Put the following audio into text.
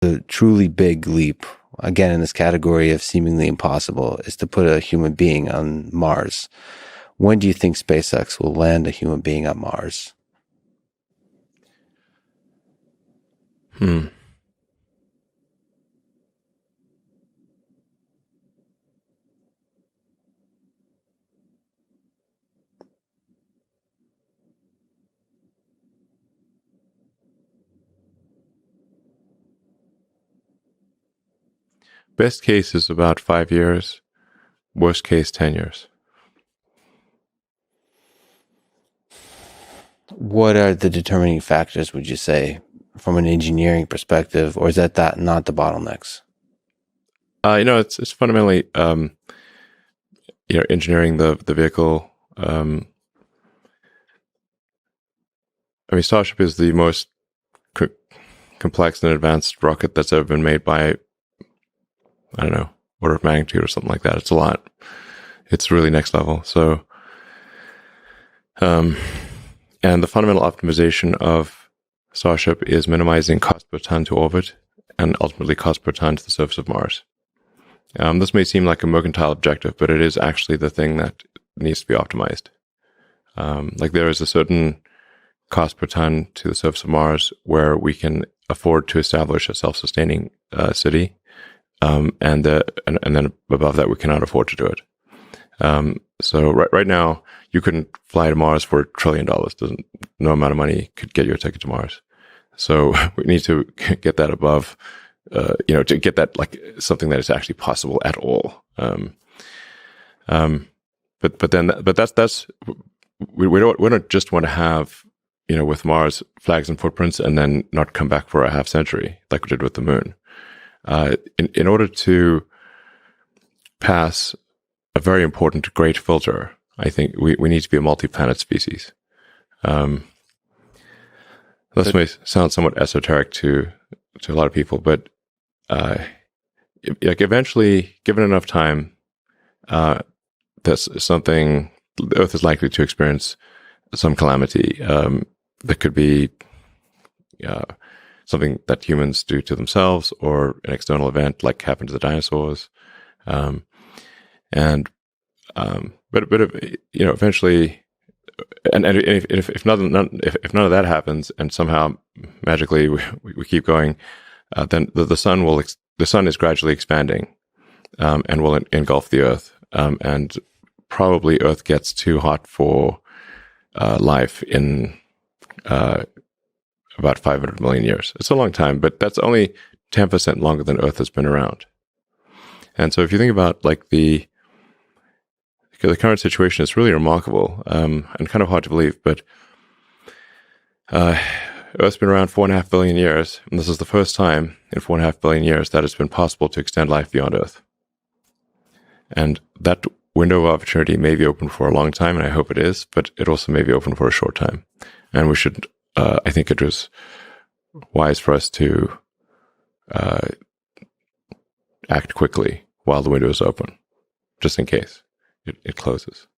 The truly big leap, again, in this category of seemingly impossible, is to put a human being on Mars. When do you think SpaceX will land a human being on Mars? Best case is about 5 years. Worst case, 10 years. What are the determining factors, would you say, from an engineering perspective, or is that not the bottlenecks? It's fundamentally, engineering the vehicle. Starship is the most complex and advanced rocket that's ever been made by, I don't know, order of magnitude or something like that. It's a lot. It's really next level. So, and the fundamental optimization of Starship is minimizing cost per ton to orbit and ultimately cost per ton to the surface of Mars. This may seem like a mercantile objective, but it is actually the thing that needs to be optimized. There is a certain cost per ton to the surface of Mars where we can afford to establish a self-sustaining city, and then above that we cannot afford to do it. So right now you couldn't fly to Mars for $1 trillion. No amount of money could get you a ticket to Mars. So we need to get that above, to get that like something that is actually possible at all. But that's we don't just want to have, with Mars flags and footprints and then not come back for a half century like we did with the moon. In order to pass a very important great filter, I think we need to be a multi-planet species. This may sound somewhat esoteric to a lot of people, but eventually, given enough time, that's something the Earth is likely to experience some calamity. That could be something that humans do to themselves, or an external event like happened to the dinosaurs. But eventually, and if none of that happens, and somehow magically we keep going, then the sun is gradually expanding, and will engulf the Earth, and probably Earth gets too hot for life in about 500 million years. It's a long time, but that's only 10% longer than Earth has been around. And so if you think about the current situation, it's really remarkable, and kind of hard to believe, but Earth's been around 4.5 billion years, and this is the first time in 4.5 billion years that it's been possible to extend life beyond Earth. And that window of opportunity may be open for a long time, and I hope it is, but it also may be open for a short time. And we should, I think it was wise for us to act quickly while the window is open, just in case it closes.